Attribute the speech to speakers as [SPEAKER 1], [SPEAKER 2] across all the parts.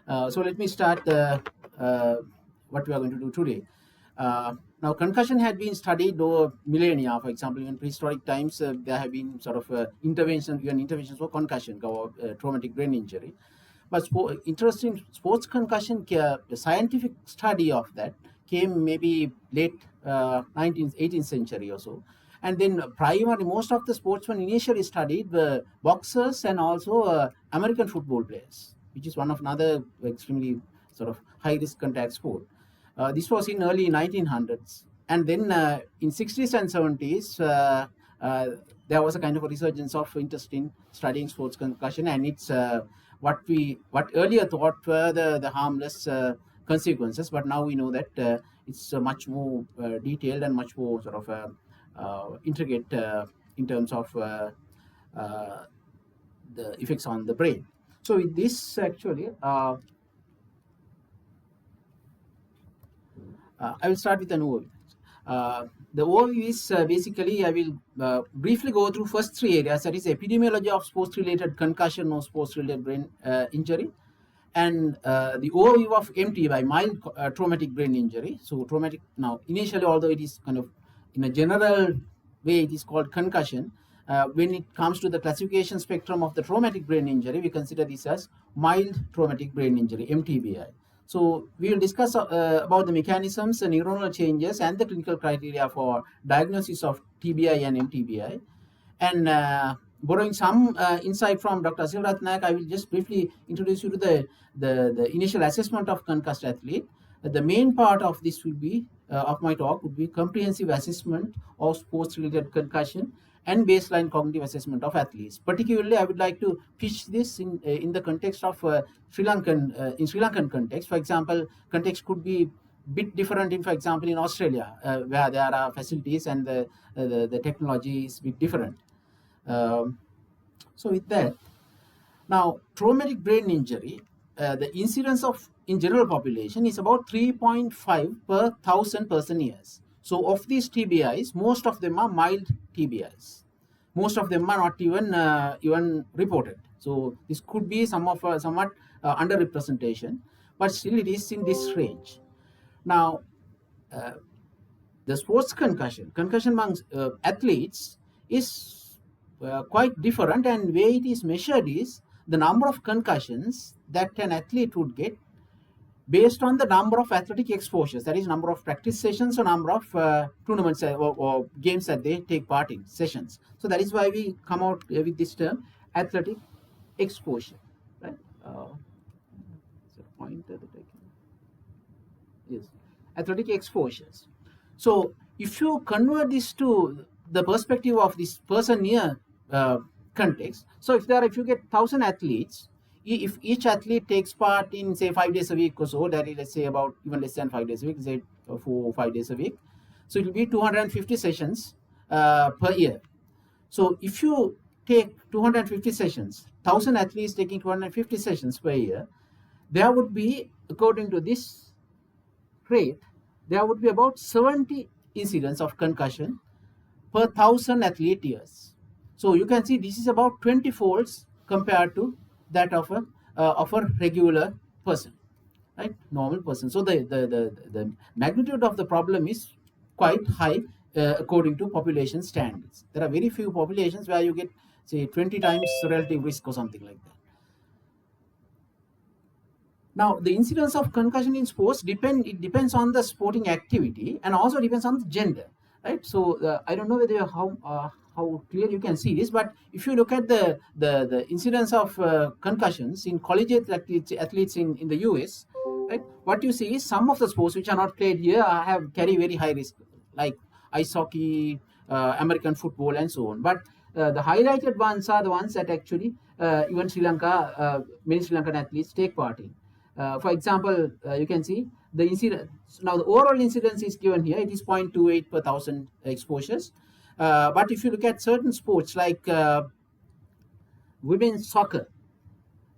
[SPEAKER 1] So let me start what we are going to do today. Now, concussion had been studied over millennia. For example, in prehistoric times, there have been sort of interventions for concussion or traumatic brain injury. But interesting, sports concussion, the scientific study of that came maybe late 19th, 18th century or so. And then primarily, most of the sportsmen initially studied the boxers and also American football players, which is one of another extremely sort of high risk contact sport. This was in early 1900s, and then in 60s and 70s, there was a kind of a resurgence of interest in studying sports concussion, and it's what earlier thought were the harmless consequences, but now we know that it's much more detailed and much more sort of intricate in terms of the effects on the brain. So with this actually, I will start with an overview. The overview is basically, I will briefly go through first three areas, that is epidemiology of sports-related concussion or sports-related brain injury, and the overview of mTBI, mild traumatic brain injury. So traumatic, now initially, although it is kind of in a general way, it is called concussion. When it comes to the classification spectrum of the traumatic brain injury, we consider this as mild traumatic brain injury, mTBI. So we will discuss about the mechanisms, the neuronal changes, and the clinical criteria for diagnosis of TBI and mTBI. And borrowing some insight from Dr. Dassanayake, I will just briefly introduce you to the initial assessment of concussed athlete. The main part of this will be of my talk would be comprehensive assessment of sports-related concussion and baseline cognitive assessment of athletes. Particularly, I would like to pitch this in the context of Sri Lankan context. For example, context could be bit different in, for example, in Australia, where there are facilities and the technology is a bit different. So with that, now traumatic brain injury, the incidence of in general population is about 3.5 per 1,000 person years. So of these TBIs, most of them are mild TBIs. Most of them are not even reported. So this could be somewhat underrepresentation, but still it is in this range. Now, the sports concussion among athletes is quite different, and way it is measured is the number of concussions that an athlete would get based on the number of athletic exposures, that is number of practice sessions or number of tournaments or games that they take part in, sessions. So that is why we come out with this term, athletic exposure, right? So pointer that I can, yes, athletic exposures. So if you convert this to the perspective of this person near context, so if you get 1,000 athletes, if each athlete takes part in say 5 days a week or so, that is, let's say, about even less than 5 days a week, say 4 or 5 days a week, so it will be 250 sessions per year. So if you take 250 sessions, 1,000 athletes taking 250 sessions per year, there would be, according to this rate, there would be about 70 incidents of concussion per 1,000 athlete years. So you can see this is about 20 folds compared to that of a regular person, right? Normal person. So the magnitude of the problem is quite high according to population standards. There are very few populations where you get say 20 times relative risk or something like that. Now, the incidence of concussion in sports depends on the sporting activity and also depends on the gender, right? So I don't know whether how clear you can see this, but if you look at the incidence of concussions in collegiate athletes in the US, right, what you see is some of the sports which are not played here carry very high risk, like ice hockey, American football, and so on. But the highlighted ones are the ones that actually even Sri Lanka, many Sri Lankan athletes take part in. For example, you can see the incidence. Now, the overall incidence is given here. It is 0.28 per 1,000 exposures. But if you look at certain sports like women's soccer,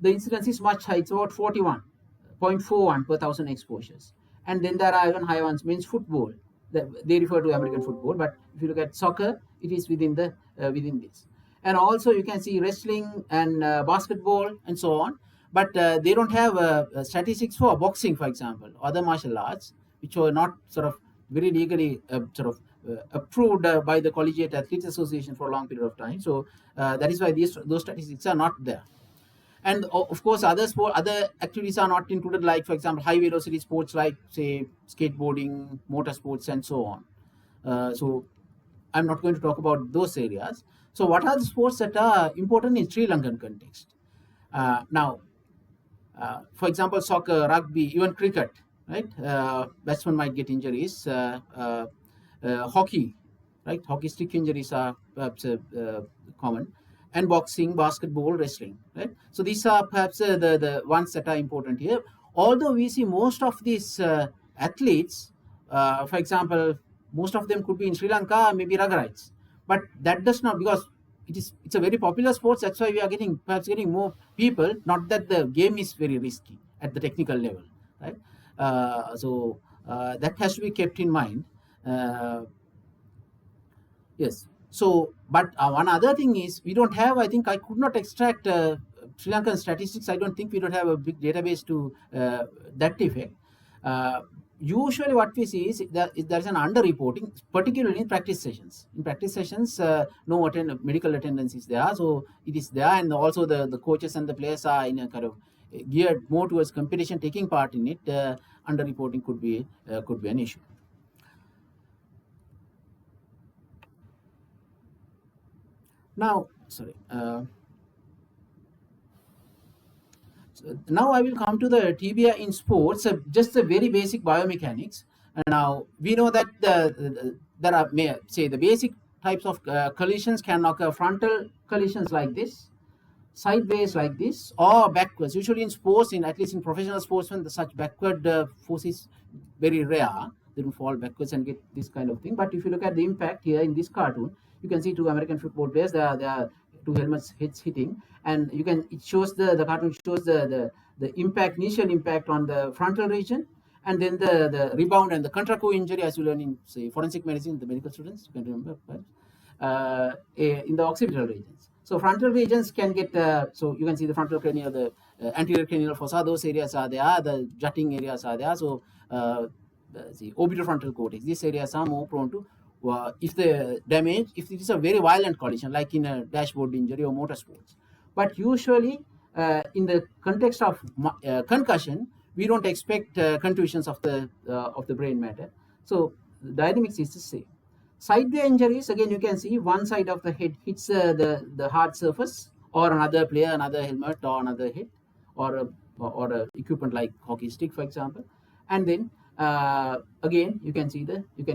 [SPEAKER 1] the incidence is much high. It's about 41.41 per 1,000 exposures. And then there are even high ones. Men's football, they refer to American football, but if you look at soccer, it is within this. And also you can see wrestling and basketball and so on. but they don't have statistics for boxing, for example, other martial arts, which are not sort of very legally approved by the Collegiate Athletes Association for a long period of time. So that is why those statistics are not there. And of course, other activities are not included, like, for example, high velocity sports like, say, skateboarding, motorsports, and so on. So I'm not going to talk about those areas. So what are the sports that are important in Sri Lankan context? Now, for example, soccer, rugby, even cricket, right? Batsmen might get injuries. Hockey, right? Hockey stick injuries are perhaps common. And boxing, basketball, wrestling, right? So these are perhaps the ones that are important here. Although we see most of these athletes, for example, most of them could be in Sri Lanka, maybe Ragarites, but that does not, because it's a very popular sport. That's why we are perhaps getting more people. Not that the game is very risky at the technical level, right? So that has to be kept in mind. Yes. So, but one other thing is, we don't have, I think I could not extract Sri Lankan statistics. I don't think we don't have a big database to that effect. Usually what we see is that there's an underreporting, particularly in practice sessions. In practice sessions, no medical attendance is there. So it is there, and also the coaches and the players are in a kind of geared more towards competition, taking part in it. Underreporting could be an issue. Now, sorry. So now I will come to the TBI in sports, just the very basic biomechanics. Now, we know that there are, say, the basic types of collisions can occur: frontal collisions like this, sideways like this, or backwards. Usually in sports, at least in professional sportsmen, such backward force is very rare. They don't fall backwards and get this kind of thing. But if you look at the impact here in this cartoon, you can see two American football players. There are two helmets hitting, and it shows the cartoon shows the initial impact on the frontal region, and then the rebound and the contra-co injury, as you learn in, say, forensic medicine, the medical students, you can remember, in the occipital regions. So frontal regions can get, so you can see the frontal cranial, the anterior cranial fossa, those areas are there, the jutting areas are there. So the orbitofrontal cortex, these areas are more prone to, if it is a very violent collision, like in a dashboard injury or motorsports. But usually, in the context of concussion, we don't expect contusions of the brain matter. So the dynamics is the same. Sideway injuries, again, you can see one side of the head hits the hard surface, or another player, another helmet, or another head, or a equipment like hockey stick, for example, and then again you can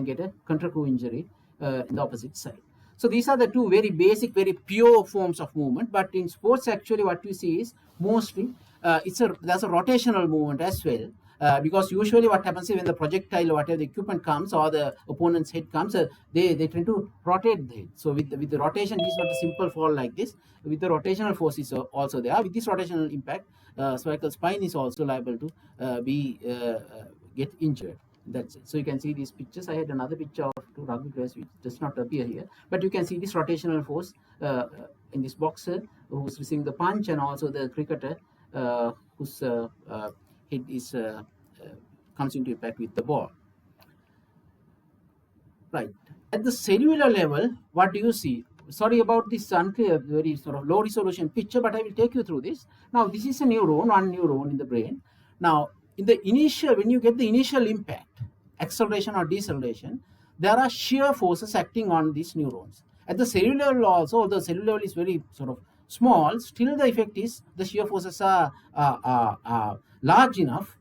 [SPEAKER 1] get a contra-co injury in the opposite side. So these are the two very basic, very pure forms of movement. But in sports, actually, what we see is mostly there's a rotational movement as well. Because usually what happens is, when the projectile or whatever the equipment comes, or the opponent's head comes, they tend to rotate the head. So with the rotation, it is not a simple fall like this. With the rotational force is also there. With this rotational impact, cervical spine is also liable to get injured. That's it. So you can see these pictures. I had another picture of two rugby players which does not appear here, but you can see this rotational force in this boxer who's receiving the punch, and also the cricketer whose head is comes into impact with the ball. Right. At the cellular level, what do you see? Sorry about this unclear, very sort of low resolution picture, but I will take you through this. Now, this is a neuron, one neuron in the brain. Now, when you get the initial impact, acceleration or deceleration, there are shear forces acting on these neurons. At the cellular level also, although the cellular level is very sort of small, still the effect is the shear forces are large enough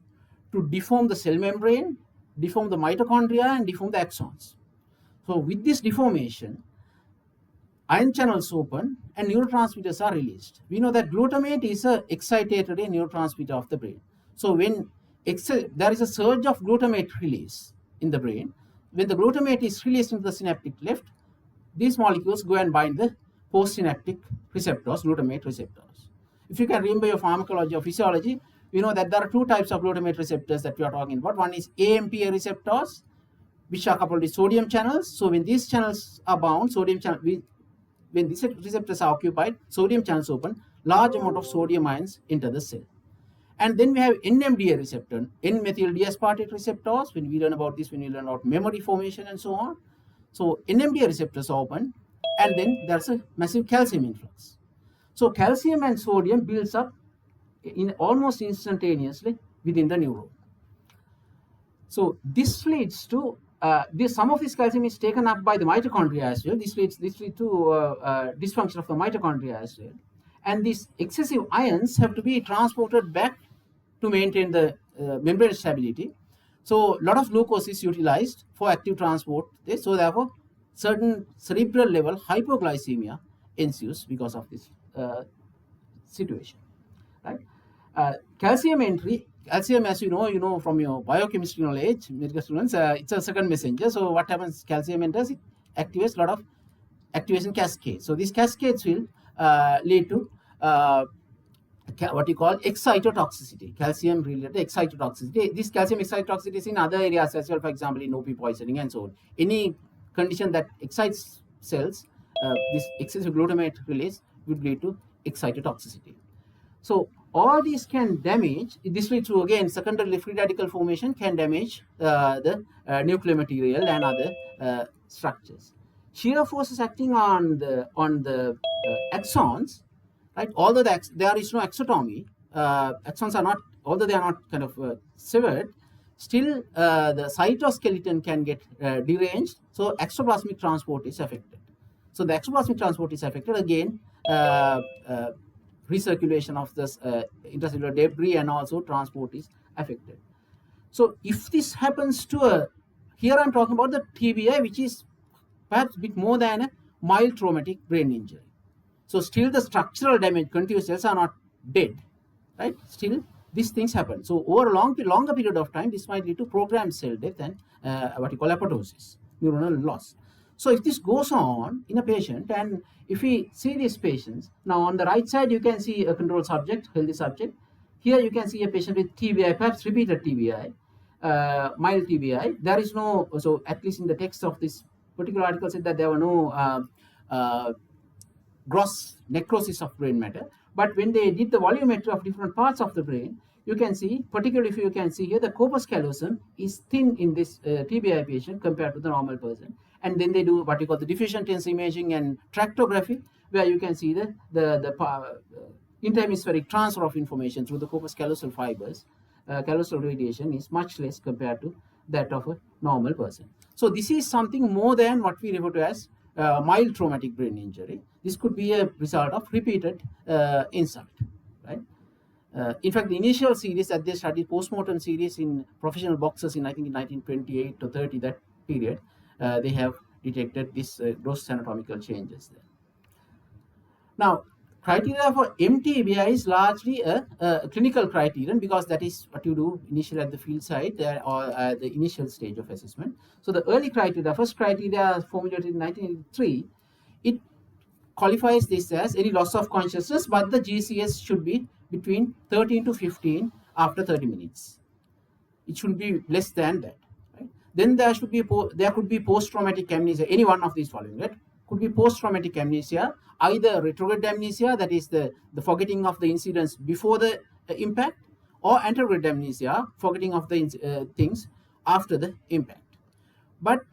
[SPEAKER 1] to deform the cell membrane, deform the mitochondria, and deform the axons. So with this deformation, ion channels open and neurotransmitters are released. We know that glutamate is an excitatory neurotransmitter of the brain. So when there is a surge of glutamate release in the brain, when the glutamate is released into the synaptic cleft, these molecules go and bind the postsynaptic receptors, glutamate receptors. If you can remember your pharmacology or physiology, we know that there are two types of glutamate receptors that we are talking about. One is AMPA receptors, which are coupled with sodium channels. So when these channels are bound, when these receptors are occupied, sodium channels open, large amount of sodium ions enter the cell. And then we have NMDA receptor, N-methyl D-aspartate receptors. When we learn about this, when we learn about memory formation and so on. So NMDA receptors are open, and then there's a massive calcium influx. So calcium and sodium builds up in almost instantaneously within the neuron. So this leads to some of this calcium is taken up by the mitochondria as well. This leads to dysfunction of the mitochondria as well. And these excessive ions have to be transported back to maintain the membrane stability. So a lot of glucose is utilized for active transport. So therefore, certain cerebral level hypoglycemia ensues because of this situation, right? Calcium entry. Calcium, as you know from your biochemistry knowledge, medical students, it's a second messenger. So what happens? Calcium enters, it activates a lot of activation cascades. So these cascades will lead to what you call excitotoxicity, calcium related excitotoxicity. This calcium excitotoxicity is in other areas as well, for example, in OP poisoning and so on. Any condition that excites cells, this excessive glutamate release would lead to excitotoxicity. So all these can damage, this leads to again secondary free radical formation, can damage the nuclear material and other structures. Shear forces acting on the axons, right? Although there is no axotomy, axons are not, although they are not kind of severed, still the cytoskeleton can get deranged. So exoplasmic transport is affected. So the exoplasmic transport is affected, again recirculation of this intracellular debris and also transport is affected. So if this happens to here I'm talking about the TBI, which is perhaps a bit more than a mild traumatic brain injury. So still the structural damage, continuous cells are not dead, right? Still these things happen. So over a longer period of time, this might lead to programmed cell death and what you call apoptosis, neuronal loss. So if this goes on in a patient, and if we see these patients, now on the right side you can see a control subject, healthy subject. Here you can see a patient with TBI, perhaps repeated TBI, mild TBI. There is no, so at least in the text of this particular article said that there were no gross necrosis of brain matter. But when they did the volumetry of different parts of the brain, you can see, particularly if you can see here, the corpus callosum is thin in this TBI patient compared to the normal person. And then they do what you call the diffusion tensor imaging and tractography, where you can see the interhemispheric transfer of information through the corpus callosal fibers. Callosal radiation is much less compared to that of a normal person. So this is something more than what we refer to as mild traumatic brain injury. This could be a result of repeated insult, right? In fact, the initial series that they studied, postmortem series in professional boxers in I think in 1928 to 30, that period, they have detected this gross anatomical changes there. Now, criteria for mTBI is largely a clinical criterion, because that is what you do initially at the field site or the initial stage of assessment. So the early criteria, first criteria formulated in 1983, it qualifies this as any loss of consciousness, but the GCS should be between 13 to 15 after 30 minutes. It should be less than that. Right? Then there could be post-traumatic amnesia, any one of these following, right? Could be post-traumatic amnesia, either retrograde amnesia, that is the forgetting of the incidents before the impact, or anterograde amnesia, forgetting of the things after the impact. But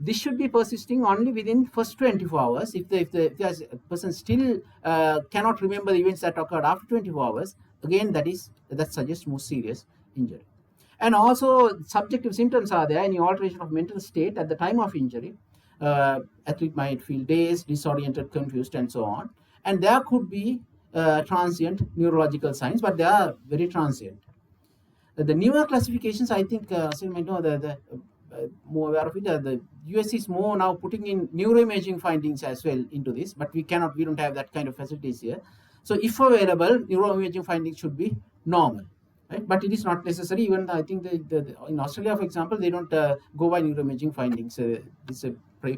[SPEAKER 1] this should be persisting only within first 24 hours. If the person still cannot remember the events that occurred after 24 hours, again that suggests more serious injury. And also subjective symptoms are there, any alteration of mental state at the time of injury. Athlete might feel dazed, disoriented, confused, and so on. And there could be transient neurological signs, but they are very transient. The newer classifications, I think, you might know the more aware of it. The US is more now putting in neuroimaging findings as well into this, but we don't have that kind of facilities here. So if available, neuroimaging findings should be normal, right? But it is not necessary. Even I think in Australia, for example, they don't go by neuroimaging findings. It's a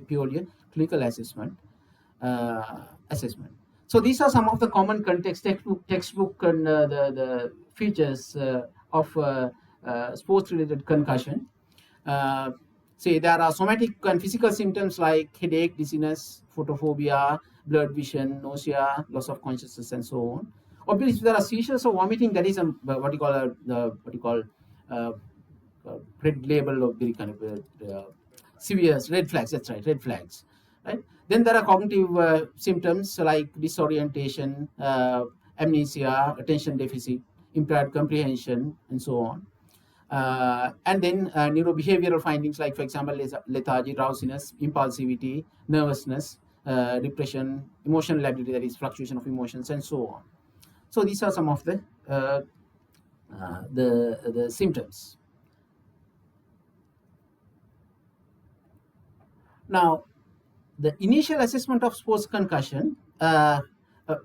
[SPEAKER 1] purely clinical assessment. So these are some of the common context textbook and the features of sports-related concussion. Say there are somatic and physical symptoms like headache, dizziness, photophobia, blurred vision, nausea, loss of consciousness, and so on. Obviously, if there are seizures or vomiting, that is red label of the kind of severe red flags. That's right, red flags. Right. Then there are cognitive symptoms like disorientation, amnesia, attention deficit, impaired comprehension, and so on. And then neurobehavioral findings like, for example, lethargy, drowsiness, impulsivity, nervousness, depression, emotional lability, that is fluctuation of emotions, and so on. So these are some of the symptoms. Now, the initial assessment of sports concussion.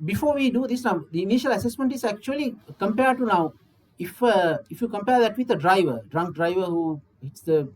[SPEAKER 1] Before we do this, now the initial assessment is actually compared to now. If you compare that with a drunk driver who hits his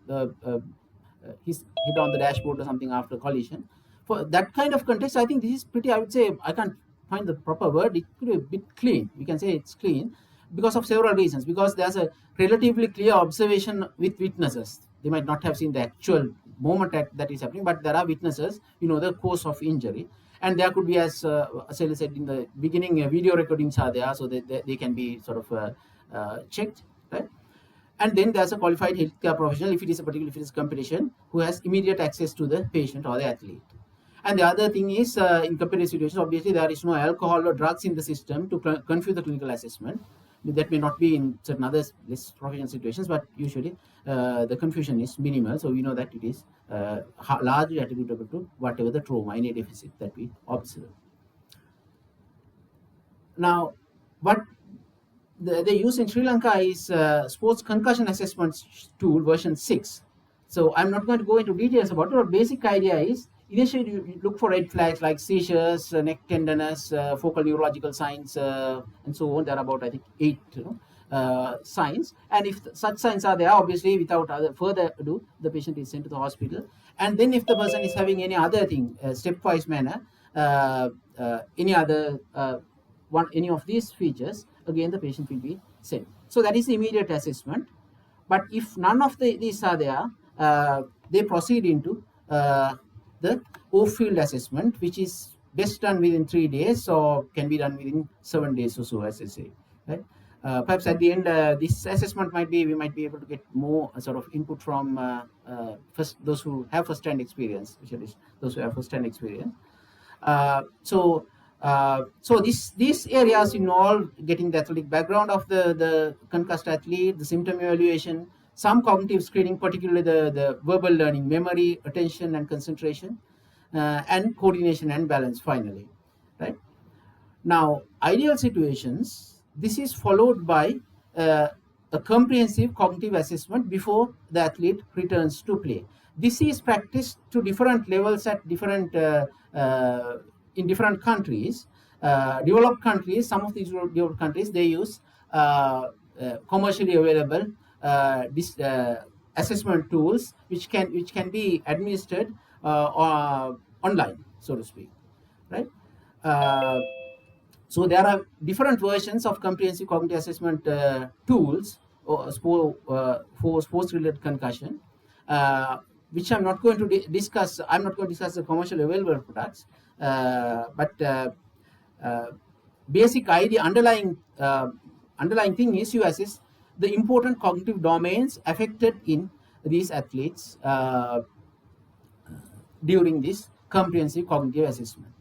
[SPEAKER 1] head on the dashboard or something after collision, for that kind of context, I think this is pretty. I would say I can't find the proper word. It could be a bit clean. We can say it's clean because of several reasons. Because there's a relatively clear observation with witnesses. They might not have seen the actual moment that is happening, but there are witnesses, the course of injury. And there could be, as Sally said in the beginning, video recordings are there, so that they can be sort of checked, right? And then there's a qualified healthcare professional, if it is a particular fitness competition, who has immediate access to the patient or the athlete. And the other thing is, in competitive situations, obviously there is no alcohol or drugs in the system to confuse the clinical assessment. That may not be in certain other less professional situations, but usually the confusion is minimal. So we know that it is largely attributable to whatever the trauma, any deficit that we observe. Now, what they use in Sri Lanka is Sports Concussion Assessment Tool version 6. So I'm not going to go into details about it, but basic idea is, initially you look for red flags like seizures, neck tenderness, focal neurological signs, and so on. There are about, I think, 8 signs. And if such signs are there, obviously, without further ado, the patient is sent to the hospital. And then if the person is having any other thing, stepwise manner, any of these features, again the patient will be sent. So that is the immediate assessment. But if none of these are there, they proceed into the off-field assessment, which is best done within 3 days or can be done within 7 days or so, as I say. Right? Perhaps at the end, this assessment we might be able to get more sort of input from those who have first-hand experience, which is those who have first-hand experience. So these areas involve getting the athletic background of the concussed athlete, the symptom evaluation, some cognitive screening, particularly the verbal learning, memory, attention, and concentration, and coordination and balance finally. Right? Now, ideal situations, this is followed by a comprehensive cognitive assessment before the athlete returns to play. This is practiced to different levels at in different countries. Developed countries, some of these developed countries, they use commercially available assessment tools which can be administered online, so to speak, right? So there are different versions of comprehensive cognitive assessment tools for sports-related concussion, which I'm not going to discuss. I'm not going to discuss the commercially available products, but basic idea, underlying thing is you assess the important cognitive domains affected in these athletes during this comprehensive cognitive assessment.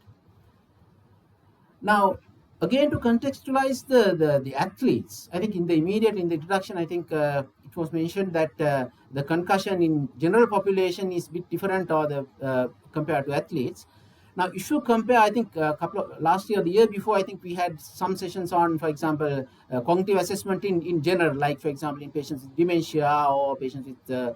[SPEAKER 1] Now, again, to contextualize the athletes, I think in the introduction, I think it was mentioned that the concussion in general population is a bit different compared to athletes. Now, if you compare, I think last year, the year before, I think we had some sessions on, for example, cognitive assessment in general, like, for example, in patients with dementia or patients with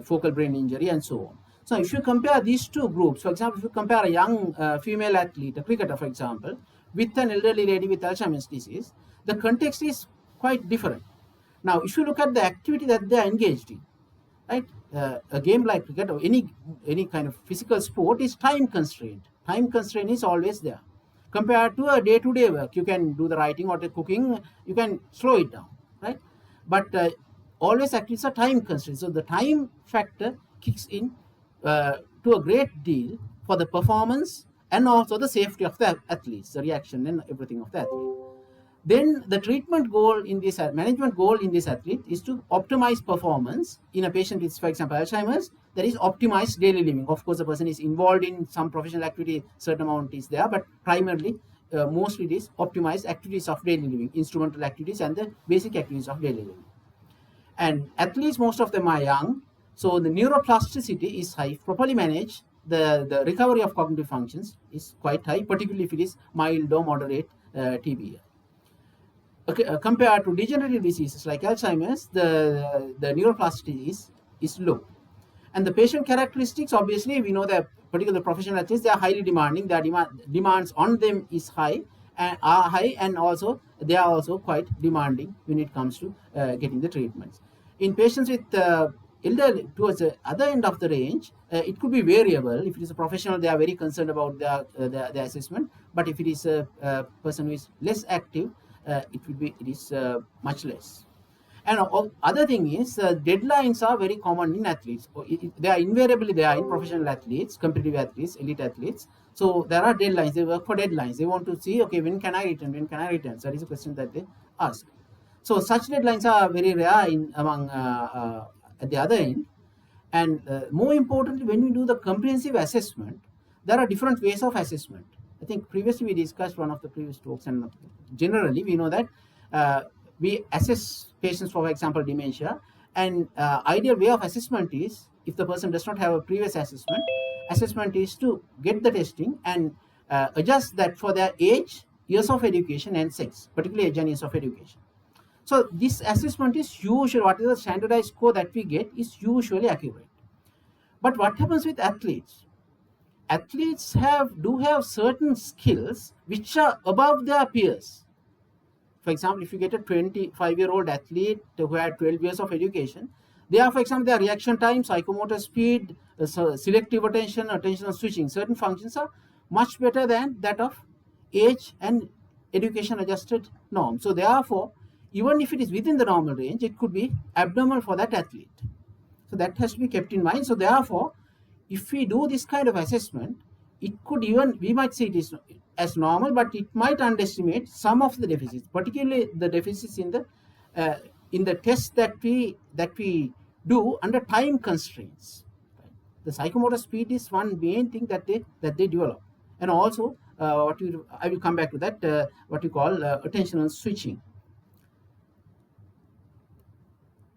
[SPEAKER 1] focal brain injury and so on. So if you compare these two groups, for example, if you compare a young female athlete, a cricketer, for example, with an elderly lady with Alzheimer's disease, the context is quite different. Now, if you look at the activity that they are engaged in, right, a game like cricket or any kind of physical sport is time constrained. Time constraint is always there. Compared to a day-to-day work, you can do the writing or the cooking, you can slow it down, right? But always activities are time constrained. So the time factor kicks in to a great deal for the performance and also the safety of the athletes, the reaction and everything of the athlete. Then the treatment goal in this management goal in this athlete is to optimize performance in a patient with, for example, Alzheimer's. That is optimized daily living. Of course, the person is involved in some professional activity, certain amount is there, but primarily, mostly it is optimized activities of daily living, instrumental activities and the basic activities of daily living. And athletes, most of them are young, so the neuroplasticity is high. If properly managed, the recovery of cognitive functions is quite high, particularly if it is mild or moderate TBI. Okay, compared to degenerative diseases like Alzheimer's, the neuroplasticity is low. And the patient characteristics, obviously, we know that particular professional athletes, they are highly demanding. Their demands on them is high and are high, and also they are also quite demanding when it comes to getting the treatments. In patients with elderly, towards the other end of the range, it could be variable. If it is a professional, they are very concerned about their assessment. But if it is a person who is less active, it is much less. And other thing is, deadlines are very common in athletes. They are invariably there in professional athletes, competitive athletes, elite athletes. So there are deadlines. They work for deadlines. They want to see, okay, when can I return? When can I return? So that is a question that they ask. So such deadlines are very rare among at the other end. And more importantly, when we do the comprehensive assessment, there are different ways of assessment. I think previously we discussed one of the previous talks, and generally we know that we assess patients for example, dementia, and ideal way of assessment is, if the person does not have a previous assessment is to get the testing and adjust that for their age, years of education and sex, particularly age and years of education. So this assessment is usually, what is the standardized score that we get is usually accurate. But what happens with athletes? Athletes do have certain skills which are above their peers. For example, if you get a 25-year-old athlete who had 12 years of education, they are, for example, their reaction time, psychomotor speed, selective attention, attentional switching, certain functions are much better than that of age and education adjusted norm. So therefore, even if it is within the normal range, it could be abnormal for that athlete. So that has to be kept in mind. So therefore, if we do this kind of assessment, it could even, we might say it is as normal, but it might underestimate some of the deficits, particularly the deficits in the tests that we do under time constraints. Right? The psychomotor speed is one main thing that they develop, and also I will come back to that, what you call attentional switching.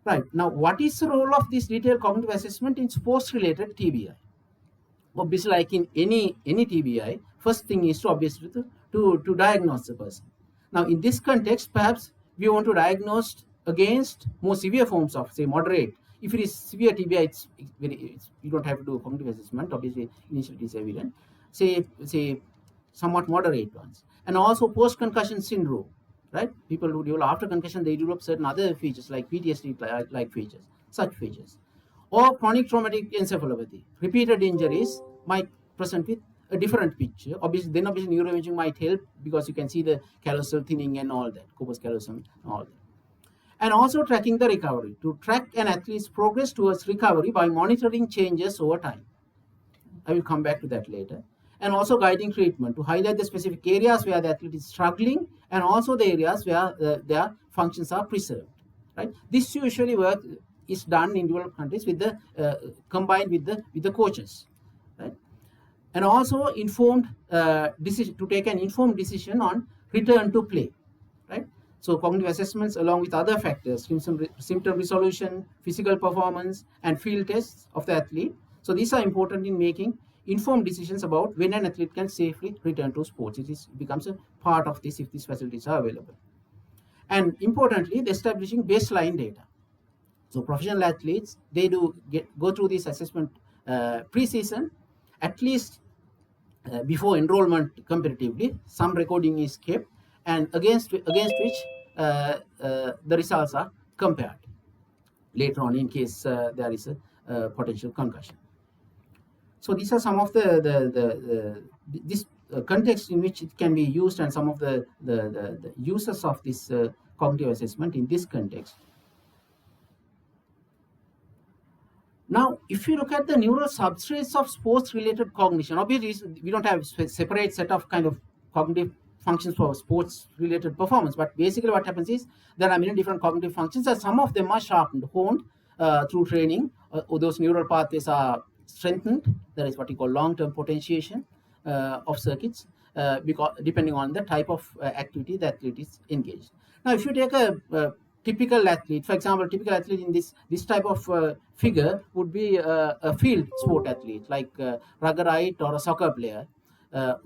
[SPEAKER 1] Right, now what is the role of this detailed cognitive assessment in sports-related TBI? Obviously, like in any TBI, first thing is to obviously to diagnose the person. Now, in this context, perhaps we want to diagnose against more severe forms of, say, moderate. If it is severe TBI, you don't have to do a cognitive assessment. Obviously, initially it is evident. Say somewhat moderate ones, and also post-concussion syndrome. Right? People who develop after concussion, they develop certain other features like PTSD-like features, such features. Or chronic traumatic encephalopathy. Repeated injuries might present with a different picture. Obviously, neuroimaging might help because you can see the callosal thinning and all that, corpus callosum and all that. And also tracking the recovery, to track an athlete's progress towards recovery by monitoring changes over time. I will come back to that later. And also guiding treatment, to highlight the specific areas where the athlete is struggling and also the areas where their functions are preserved. Right? This usually work is done in developed countries with the combined with the coaches. Right? And also informed decision, to take an informed decision on return to play. Right? So cognitive assessments along with other factors, symptom resolution, physical performance, and field tests of the athlete. So these are important in making informed decisions about when an athlete can safely return to sports. It becomes a part of this if these facilities are available. And importantly, the establishing baseline data. So professional athletes, they do go through this assessment pre-season, at least before enrollment competitively. Some recording is kept, and against which the results are compared later on in case there is a potential concussion. So these are some of this context in which it can be used, and some of the uses of this cognitive assessment in this context. Now, if you look at the neural substrates of sports-related cognition, obviously we don't have a separate set of kind of cognitive functions for sports related performance, but basically what happens is there are many different cognitive functions, and some of them are sharpened, honed through training. Those neural pathways are strengthened. That is what we call long-term potentiation of circuits, because depending on the type of activity the athlete is engaged. Now, if you take a typical athlete, for example, typical athlete in this type of figure would be a field sport athlete like ruggerite or a soccer player.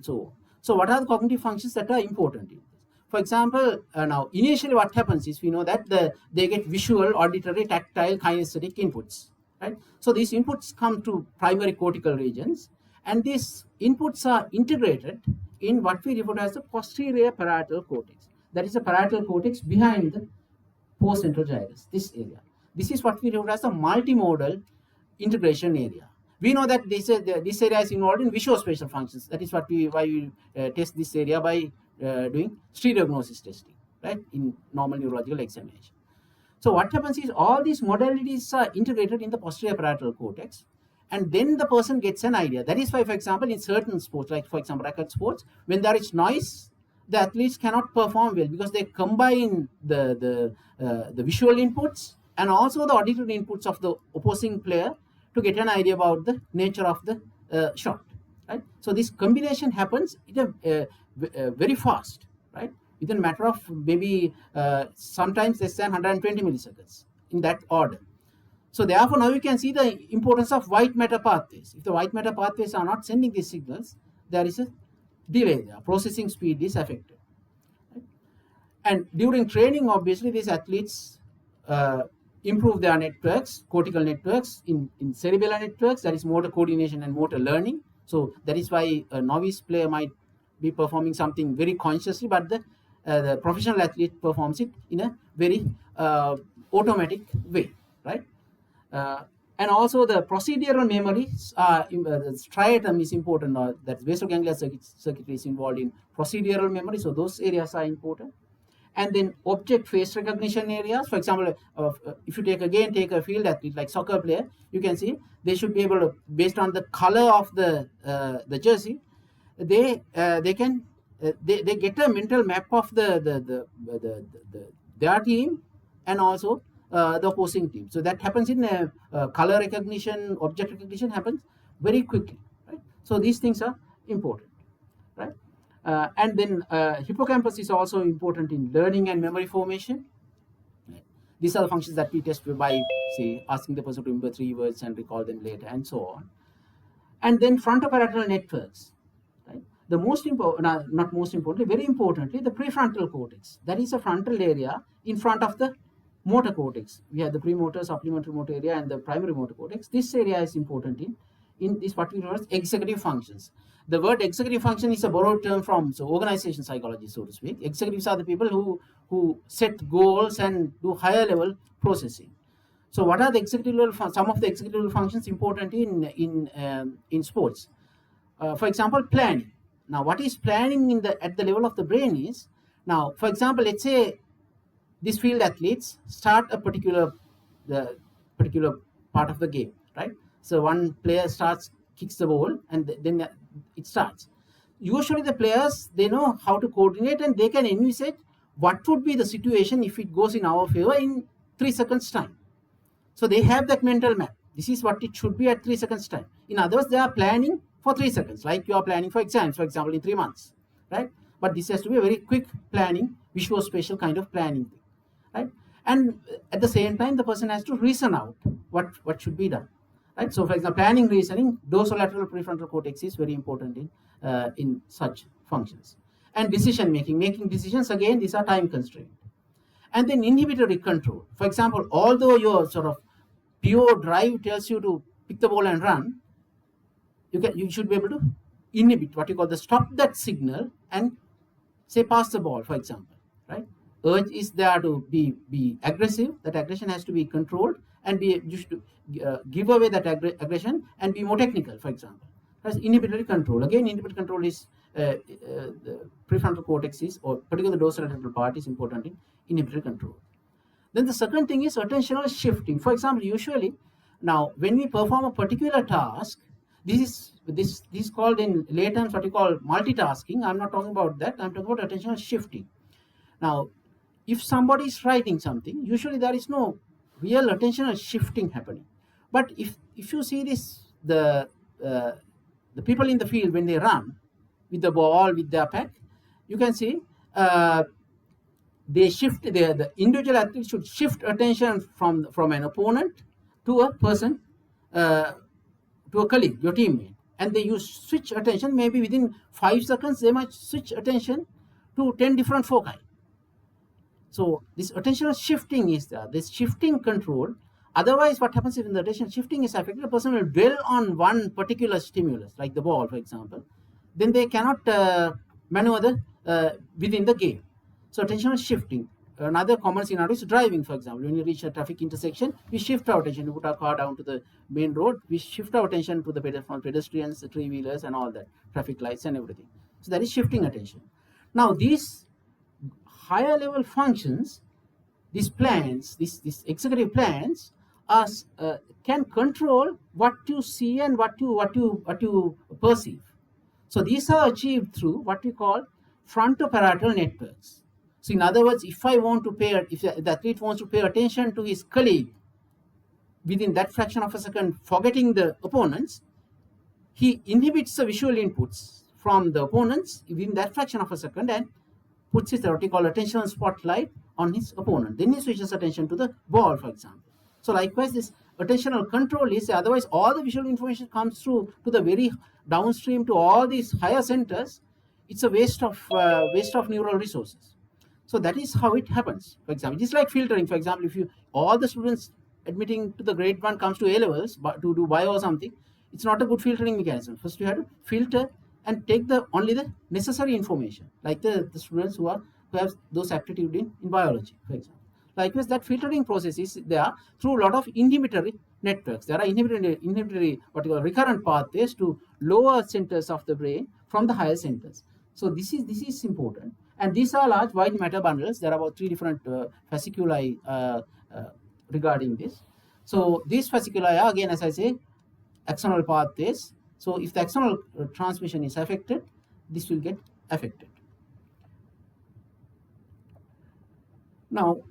[SPEAKER 1] So what are the cognitive functions that are important in this? For example, now initially what happens is we know that they get visual, auditory, tactile, kinesthetic inputs, right? So these inputs come to primary cortical regions, and these inputs are integrated in what we refer to as the posterior parietal cortex. That is the parietal cortex behind the postcentral gyrus, this area. This is what we refer to as the multimodal integration area. We know that this area is involved in visuospatial functions. That is why we test this area by doing stereognosis testing, right, in normal neurological examination. So what happens is all these modalities are integrated in the posterior parietal cortex, and then the person gets an idea. That is why, for example, in certain sports, like for example racket sports, when there is noise, the athletes cannot perform well because they combine the visual inputs and also the auditory inputs of the opposing player to get an idea about the nature of the shot, right? So this combination happens very fast, right? Within a matter of maybe sometimes less than 120 milliseconds, in that order. So therefore, now you can see the importance of white matter pathways. If the white matter pathways are not sending these signals, there is a delay there. Processing speed is affected. Right? And during training, obviously, these athletes improve their networks, cortical networks, in cerebellar networks, that is motor coordination and motor learning. So that is why a novice player might be performing something very consciously, but the professional athlete performs it in a very automatic way, right? And also the procedural memories, the striatum is important, that basal ganglia circuitry is involved in procedural memory, so those areas are important. And then object face recognition areas, for example, if you take a field athlete like soccer player, you can see they should be able to, based on the color of the jersey, they get a mental map of their team and also the opposing team. So that happens in color recognition, object recognition happens very quickly, right? So these things are important, right? And then hippocampus is also important in learning and memory formation. Right? These are the functions that we test by, say, asking the person to remember 3 words and recall them later, and so on. And then frontoparietal networks. Right? The most important, not most importantly, very importantly, the prefrontal cortex. That is a frontal area in front of the motor cortex. We have the premotor, supplementary motor area, and the primary motor cortex. This area is important in this particular executive functions. The word executive function is a borrowed term from organization psychology, so to speak. Executives are the people who set goals and do higher level processing. So what are the executive level some of the executive level functions important in sports? For example, planning. Now, what is planning at the level of the brain is, now, for example, let's say these field athletes start a particular part of the game, right? So one player kicks the ball, and then it starts. Usually the players, they know how to coordinate, and they can envisage what would be the situation if it goes in our favor in 3 seconds time. So they have that mental map. This is what it should be at 3 seconds time. In other words, they are planning for 3 seconds, like you are planning for exams, for example, in 3 months, right? But this has to be a very quick planning, visuospatial kind of planning, right? And at the same time, the person has to reason out what should be done, right? So, for example, planning, reasoning, dorsolateral prefrontal cortex is very important in such functions. And decision making decisions, again, these are time constrained. And then inhibitory control. For example, although your sort of pure drive tells you to pick the ball and run, you should be able to inhibit, what you call the stop that signal, and say pass the ball, for example, right? Urge is there to be aggressive. That aggression has to be controlled, and you should give away that aggression and be more technical, for example. That's inhibitory control. Again, inhibitory control is the prefrontal cortex is, or particularly the dorsolateral part is important in inhibitory control. Then the second thing is attentional shifting. For example, usually now when we perform a particular task, This is called in lay terms what you call multitasking. I'm not talking about that. I'm talking about attentional shifting. Now, if somebody is writing something, usually there is no real attentional shifting happening. But if you see this, the people in the field when they run with the ball, with their pack, you can see they shift, the individual athlete should shift attention from an opponent to a person, to a colleague, your teammate, and you switch attention. Maybe within 5 seconds they might switch attention to 10 different foci. So this attentional shifting is there, this shifting control. Otherwise, what happens if the attention shifting is affected, the person will dwell on one particular stimulus, like the ball, for example. Then they cannot maneuver within the game. So attentional shifting. Another common scenario is driving, for example. When you reach a traffic intersection, we shift our attention. We put our car down to the main road. We shift our attention to the pedestrians, the three-wheelers, and all that, traffic lights and everything. So that is shifting attention. Now, these higher level functions, these plans, these executive plans, can control what you see and what you perceive. So these are achieved through what we call frontoparietal networks. So in other words, if the athlete wants to pay attention to his colleague within that fraction of a second, forgetting the opponents, he inhibits the visual inputs from the opponents within that fraction of a second and puts his what we call attentional spotlight on his opponent. Then he switches attention to the ball, for example. So likewise, this attentional control is, otherwise all the visual information comes through to the very downstream to all these higher centers. It's a waste of neural resources. So that is how it happens. For example, just like filtering. For example, if all the students admitting to the grade 1 comes to A levels to do bio or something, it's not a good filtering mechanism. First, you have to filter and take only the necessary information, like the students who have those aptitude in biology, for example. Likewise, that filtering process is there through a lot of inhibitory networks. There are inhibitory what you call recurrent pathways to lower centers of the brain from the higher centers. So this is important. And these are large white matter bundles. There are about 3 different fasciculi regarding this. So these fasciculi are, again, as I say, axonal pathways. So if the axonal transmission is affected, this will get affected. Now,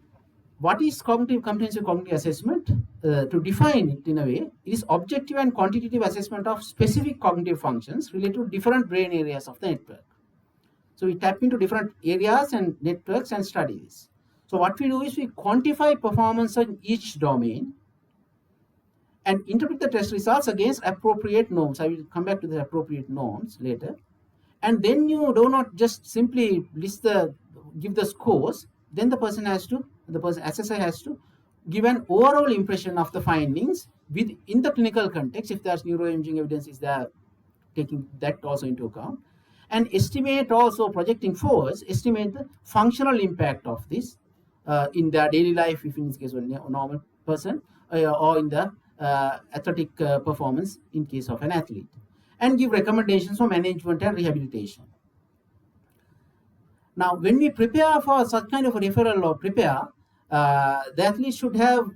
[SPEAKER 1] what is comprehensive cognitive assessment? To define it in a way, it is objective and quantitative assessment of specific cognitive functions related to different brain areas of the network. So we tap into different areas and networks and study this. So what we do is we quantify performance in each domain and interpret the test results against appropriate norms. I will come back to the appropriate norms later. And then you do not just simply give the scores. Then the assessor has to give an overall impression of the findings in the clinical context. If there's neuroimaging evidence, is there, taking that also into account. And estimate also, projecting forwards, estimate the functional impact of this in their daily life, if in this case of a normal person, or in the athletic performance in case of an athlete, and give recommendations for management and rehabilitation. Now, when we prepare for such kind of a referral or the athlete should have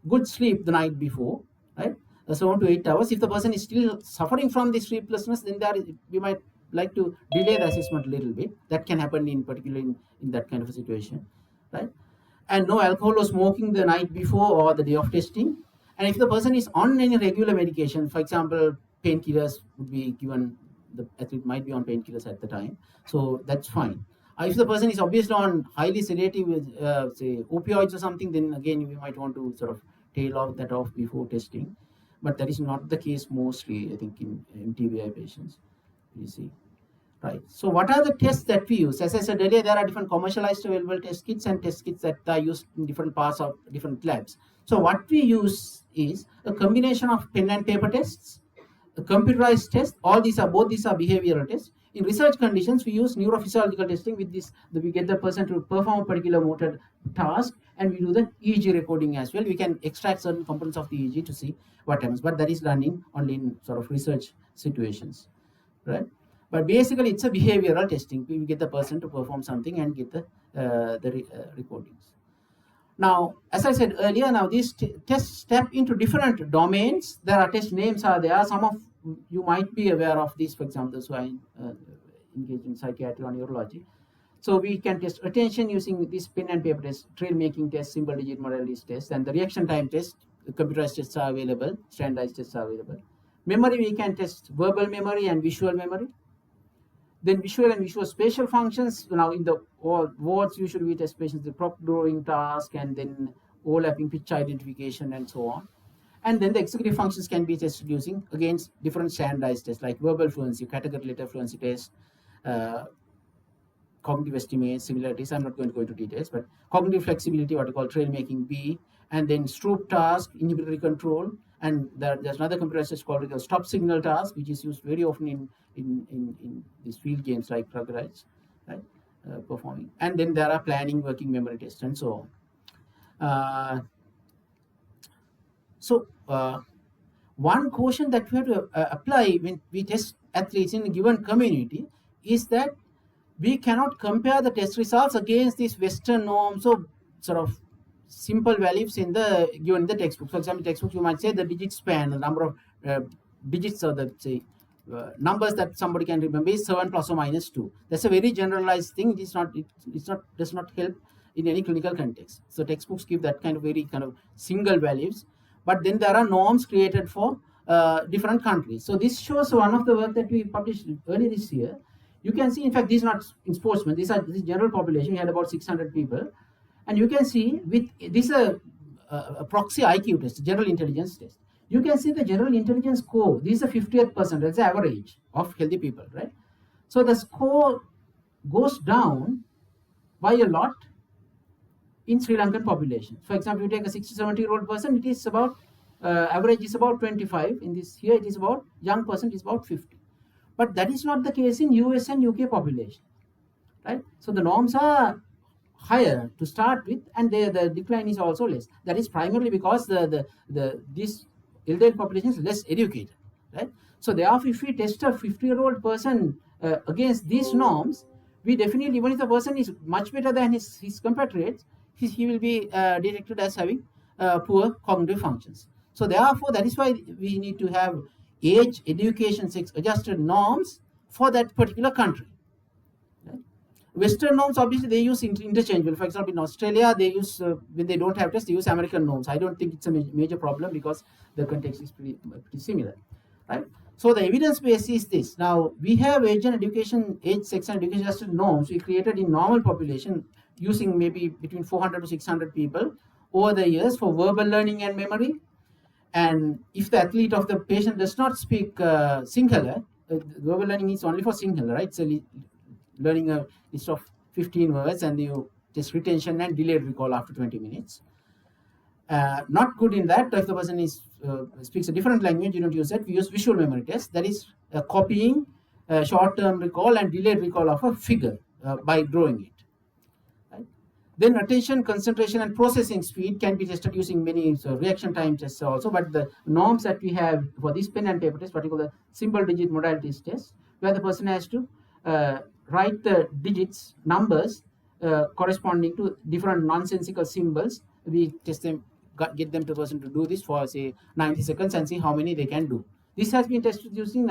[SPEAKER 1] good sleep the night before, right? 7 to 8 hours. If the person is still suffering from this sleeplessness, then we might like to delay the assessment a little bit. That can happen in particular in that kind of a situation, right? And no alcohol or smoking the night before or the day of testing. And if the person is on any regular medication, for example, painkillers would be given, the athlete might be on painkillers at the time, so that's fine. If the person is obviously on highly sedative, say opioids or something, then again we might want to sort of tail that off before testing. But that is not the case mostly, I think, in mTBI patients, you see. Right. So what are the tests that we use? As I said earlier, there are different commercialized available test kits and test kits that are used in different parts of different labs. So what we use is a combination of pen and paper tests, a computerized test. Both these are behavioral tests. In research conditions, we use neurophysiological testing. With this, we get the person to perform a particular motor task, and we do the EEG recording as well. We can extract certain components of the EEG to see what happens, but that is done only in sort of research situations, right? But basically, it's a behavioral testing. We get the person to perform something and get the recordings. Now, as I said earlier, now these tests tap into different domains. There are test names are there. Some of you might be aware of this, for example, so I engage in psychiatry or neurology. So we can test attention using this pen and paper test, trail making test, symbol digit modalities test, and the reaction time test. Computerized tests are available, standardized tests are available. Memory, we can test verbal memory and visual memory. Then visual and visual spatial functions. Now in the wards, usually we test patients the prop drawing task and then overlapping pitch identification and so on. And then the executive functions can be tested using, again, different standardized tests like verbal fluency, category letter fluency test, cognitive estimates, similarities. I'm not going to go into details, but cognitive flexibility, what we call trail making B, and then Stroop task, inhibitory control, and there's another computerized test called the stop signal task, which is used very often in these field games like Crocodiles, right? Performing. And then there are planning, working memory tests, and so on. One caution that we have to apply when we test athletes in a given community is that we cannot compare the test results against these Western norms of sort of simple values in the given the textbook. For example, textbook you might say the digit span, the number of digits or the numbers that somebody can remember is 7 plus or minus 2. That's a very generalized thing. It is not. Does not help in any clinical context. So textbooks give that kind of very kind of single values. But then there are norms created for different countries. So this shows one of the work that we published early this year. You can see, in fact, these are not in sportsmen. This general population. We had about 600 people, and you can see with this a proxy IQ test, general intelligence test. You can see the general intelligence score. This is the 50th percent. That's the average of healthy people, right? So the score goes down by a lot in Sri Lankan population. For example, you take a 60-70-year-old person, it is about average is about 25. In this here, it is about young person is about 50. But that is not the case in US and UK population, right? So the norms are higher to start with, and the decline is also less. That is primarily because this elderly population is less educated, right? So therefore, if we test a 50-year-old person against these norms, we definitely, even if the person is much better than his compatriots, he will be detected as having poor cognitive functions. So therefore, that is why we need to have age, education, sex adjusted norms for that particular country. Right? Western norms, obviously, they use interchangeable. For example, in Australia, they use, when they don't have tests, they use American norms. I don't think it's a major problem because the context is pretty similar. Right? So the evidence base is this. Now, we have age, sex, and education adjusted norms we created in normal population using maybe between 400 to 600 people over the years for verbal learning and memory. And if the athlete of the patient does not speak Sinhala, verbal learning is only for Sinhala, right? So learning a list of 15 words and you test retention and delayed recall after 20 minutes. Not good in that. If the person speaks a different language, you don't use that. We use visual memory test. That is copying short-term recall and delayed recall of a figure by drawing it. Then attention, concentration, and processing speed can be tested using many reaction time tests also. But the norms that we have for this pen and paper test, particularly the symbol digit modalities test, where the person has to write the digits, numbers corresponding to different nonsensical symbols. We test them, get them to the person to do this for say 90 seconds and see how many they can do. This has been tested using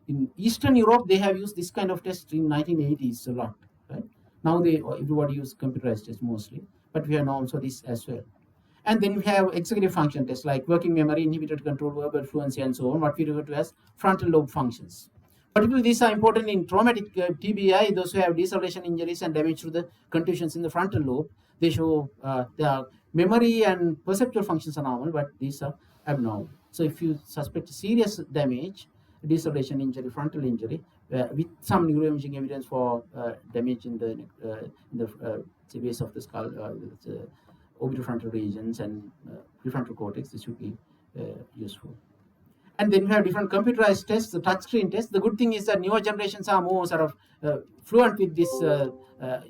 [SPEAKER 1] in Eastern Europe. They have used this kind of test in 1980s a lot, right? Now everybody use computerized tests mostly, but we have norms for this as well. And then we have executive function tests like working memory, inhibitory control, verbal fluency, and so on, what we refer to as frontal lobe functions. Particularly, these are important in traumatic TBI, those who have deceleration injuries and damage to the contusions in the frontal lobe. They show their memory and perceptual functions are normal, but these are abnormal. So if you suspect serious damage, deceleration injury, frontal injury, with some neuroimaging evidence for damage in the base of the skull, orbitofrontal regions and prefrontal cortex, this should be useful. And then we have different computerized tests, the touchscreen tests. The good thing is that newer generations are more sort of fluent with this,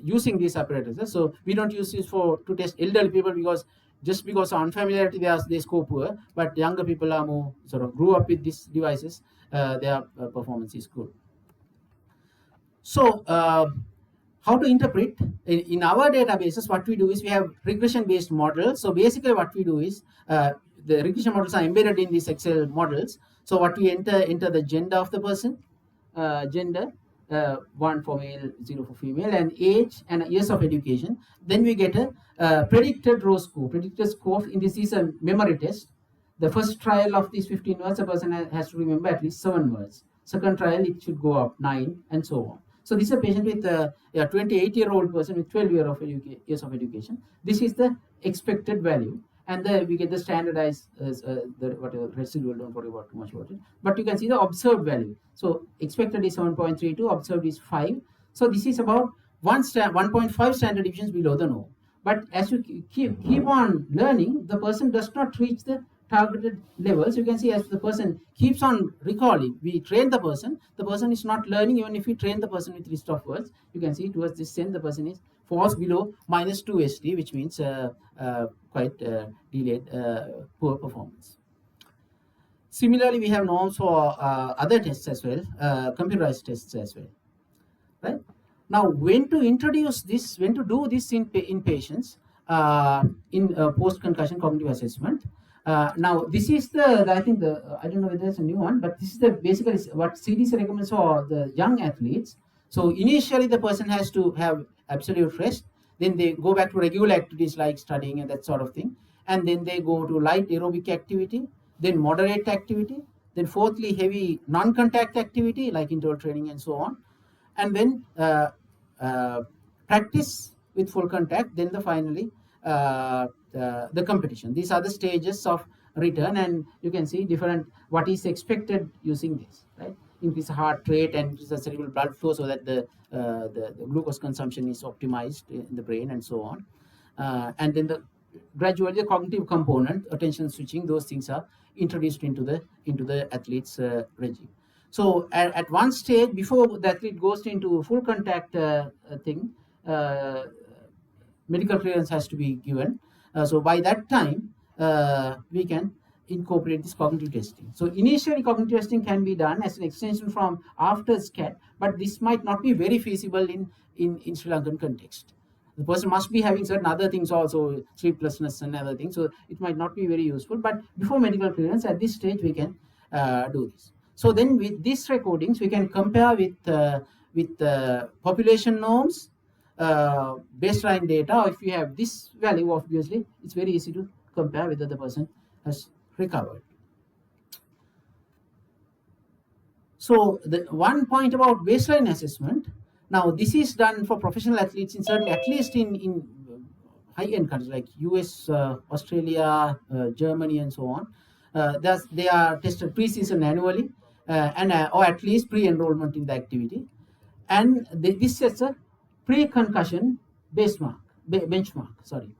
[SPEAKER 1] using these apparatuses. So we don't use this to test elderly people because of unfamiliarity, they score poor. But younger people are more sort of grew up with these devices. Their performance is good. So how to interpret? In our databases, what we do is we have regression-based models. So basically what we do is the regression models are embedded in these Excel models. So what we enter the gender of the person, gender, 1 for male, 0 for female, and age and years of education. Then we get a predicted row score. Predicted score, in this is a memory test. The first trial of these 15 words, a person has to remember at least 7 words. Second trial, it should go up 9, and so on. So this is a patient with a 28-year-old person with 12 years of education. This is the expected value. And we get the standardized, the whatever residual, don't worry about too much about it. But you can see the observed value. So expected is 7.32, observed is 5. So this is about 1.5 standard deviations below the norm. But as you keep on learning, the person does not reach the targeted levels. You can see as the person keeps on recalling, we train the person is not learning. Even if we train the person with list of words, you can see towards this end the person falls below -2 SD, which means quite delayed poor performance. Similarly, we have norms for other tests as well, computerized tests as well, right? Now, when to introduce this, when to do this in patients in post-concussion cognitive assessment. Now, this is I think I don't know whether there's a new one, but this is basically what CDC recommends for the young athletes. So initially, the person has to have absolute rest. Then they go back to regular activities like studying and that sort of thing. And then they go to light aerobic activity, then moderate activity, then fourthly, heavy non-contact activity like interval training and so on. And then practice with full contact, then finally the competition. These are the stages of return, and you can see different what is expected using this, right? Increase heart rate and increase the cerebral blood flow so that the glucose consumption is optimized in the brain and so on. And then gradually the cognitive component, attention switching, those things are introduced into the athlete's regime. So at one stage before the athlete goes into full contact thing, medical clearance has to be given. So by that time, we can incorporate this cognitive testing. So initially, cognitive testing can be done as an extension from after SCAT, but this might not be very feasible in Sri Lankan context. The person must be having certain other things also, sleeplessness and other things. So it might not be very useful. But before medical clearance, at this stage, we can do this. So then with these recordings, we can compare with population norms, baseline data. Or if you have this value, obviously, it's very easy to compare whether the person has recovered. So the one point about baseline assessment. Now this is done for professional athletes in certain, at least in high-end countries like US, Australia, Germany, and so on. They are tested pre-season annually, or at least pre-enrollment in the activity, and this sets a pre-concussion benchmark. Sorry,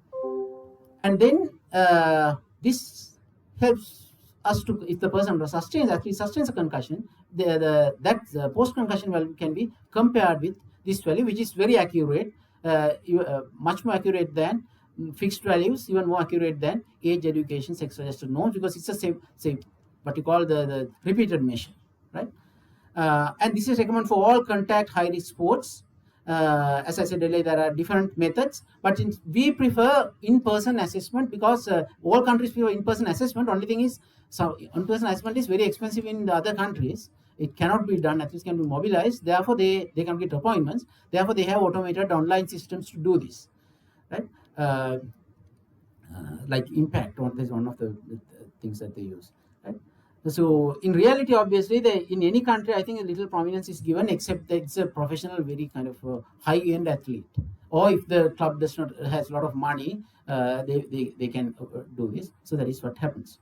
[SPEAKER 1] and then this helps us to, if the person sustains a concussion, that post-concussion value can be compared with this value, which is very accurate, much more accurate than fixed values, even more accurate than age, education, sex-suggested norms, because it's the same what you call the repeated measure, right? And this is recommended for all contact high-risk sports. As I said earlier, there are different methods, but we prefer in-person assessment because all countries prefer in-person assessment. Only thing is, so in-person assessment is very expensive in the other countries. It cannot be done, athletes can be mobilized. Therefore, they can get appointments. Therefore, they have automated online systems to do this, right? Like Impact, is one of the things that they use, right? So in reality, obviously, in any country, I think a little prominence is given, except that it's a professional, very kind of high-end athlete, or if the club has a lot of money, they can do this. So that is what happens.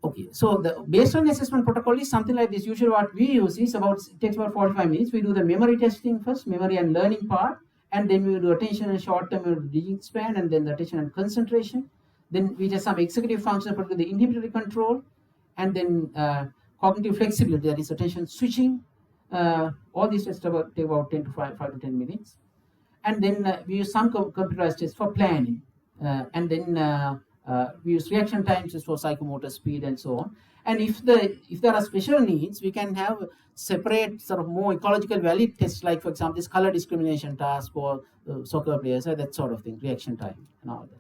[SPEAKER 1] Okay, so the baseline assessment protocol is something like this. Usually, what we use is it takes about 45 minutes. We do the memory testing first, memory and learning part, and then we do attention and short-term digit span, and then the attention and concentration. Then we just some executive functions, particularly the inhibitory control, and then cognitive flexibility, that is attention switching. All these tests take about 5 to 10 minutes. And then we use some computerized tests for planning. And then we use reaction times for psychomotor speed and so on. And if there are special needs, we can have separate sort of more ecological valid tests, like for example, this color discrimination task for soccer players, that sort of thing, reaction time and all that.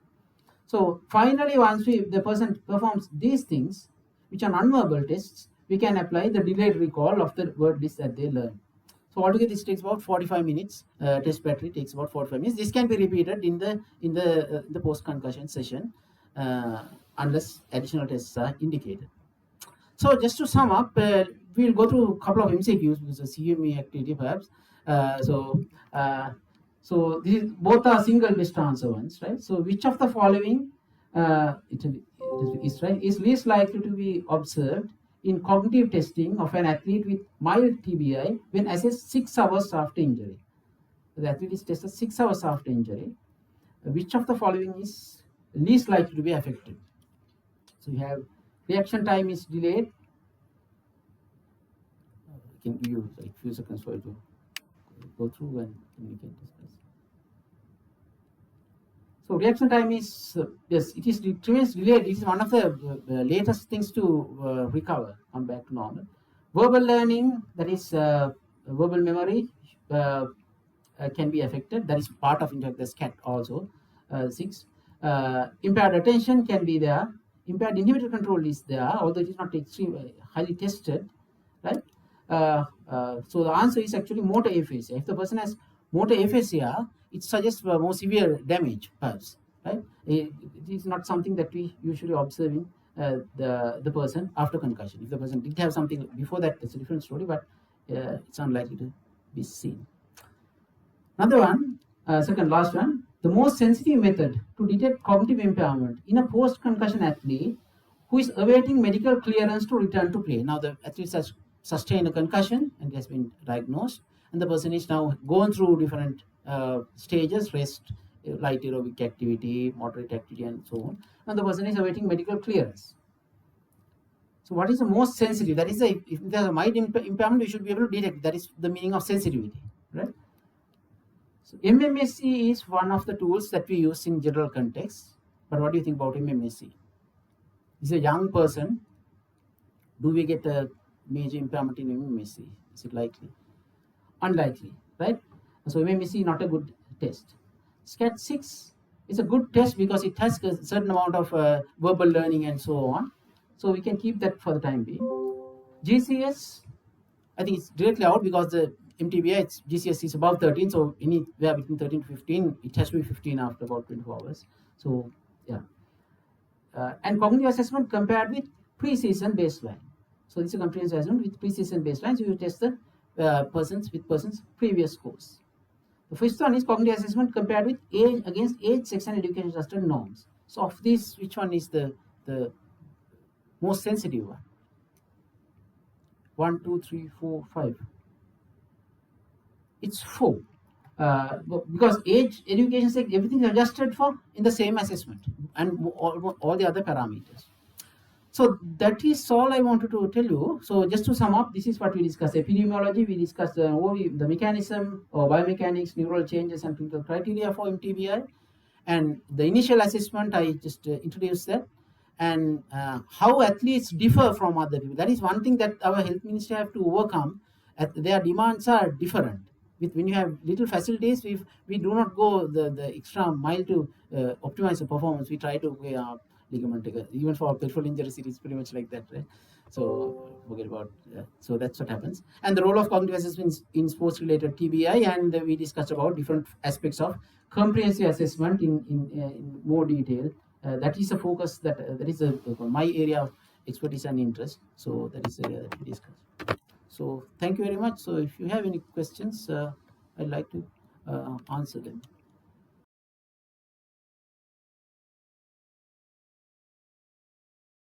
[SPEAKER 1] So finally, once the person performs these things, which are non-verbal tests, we can apply the delayed recall of the word list that they learn. So altogether, this takes about 45 minutes. Test battery takes about 45 minutes. This can be repeated in the post-concussion session, unless additional tests are indicated. So just to sum up, we'll go through a couple of MCQs because the CME activity perhaps. So these both are single best answer ones, right? So which of the following is least likely to be observed in cognitive testing of an athlete with mild TBI when assessed 6 hours after injury? The athlete is tested 6 hours after injury. Which of the following is least likely to be affected? So you have reaction time is delayed. I can give you like few seconds for you to go through and we can discuss. So reaction time is yes, it remains delayed. It is one of the latest things to recover, come back to normal. Verbal learning, that is verbal memory, can be affected. That is part of the SCAT also. 6. Impaired attention can be there. Impaired inhibitor control is there, although it is not extremely highly tested, right? So the answer is actually motor aphasia. If the person has motor aphasia, it suggests more severe damage, perhaps, right? It is not something that we usually observe in the person after concussion. If the person did have something before that, it's a different story, but it's unlikely to be seen. Another one, second last one, the most sensitive method to detect cognitive impairment in a post-concussion athlete who is awaiting medical clearance to return to play. Now the athlete has sustained a concussion and has been diagnosed, and the person is now going through different stages, rest, light aerobic activity, moderate activity, and so on. And the person is awaiting medical clearance. So what is the most sensitive? That is, if there's a mild impairment, we should be able to detect. That is the meaning of sensitivity, right? So MMSE is one of the tools that we use in general context. But what do you think about MMSE? Is a young person. Do we get a major impairment in MMSE? Is it likely? Unlikely, right? So MMSE is not a good test. SCAT6 is a good test because it has a certain amount of verbal learning and so on. So we can keep that for the time being. GCS, I think it's directly out because the mTBI, GCS is above 13, so anywhere between 13 to 15, it has to be 15 after about 24 hours. So yeah. And cognitive assessment compared with pre-season baseline. So this is a comprehensive assessment with pre-season baseline. So you test the persons previous scores. The first one is cognitive assessment compared with age against age, sex, and education adjusted norms. So of these, which one is the most sensitive one? 1, 2, 3, 4, 5. It's 4. Because age, education, sex, everything is adjusted for in the same assessment and all the other parameters. So that is all I wanted to tell you. So just to sum up, this is what we discussed. Epidemiology, we discussed the mechanism or biomechanics, neural changes, and clinical criteria for mTBI. And the initial assessment, I just introduced that. And how athletes differ from other people. That is one thing that our health minister have to overcome. Their demands are different. When you have little facilities, we do not go the extra mile to optimize the performance. We try to ligament, even for peripheral injuries, it is pretty much like that, right? So forget about so that's what happens. And the role of cognitive assessment in sports-related TBI, and we discussed about different aspects of comprehensive assessment in more detail. That is a focus that is my area of expertise and interest. So that is the area that we discussed. So thank you very much. So if you have any questions, I'd like to answer them.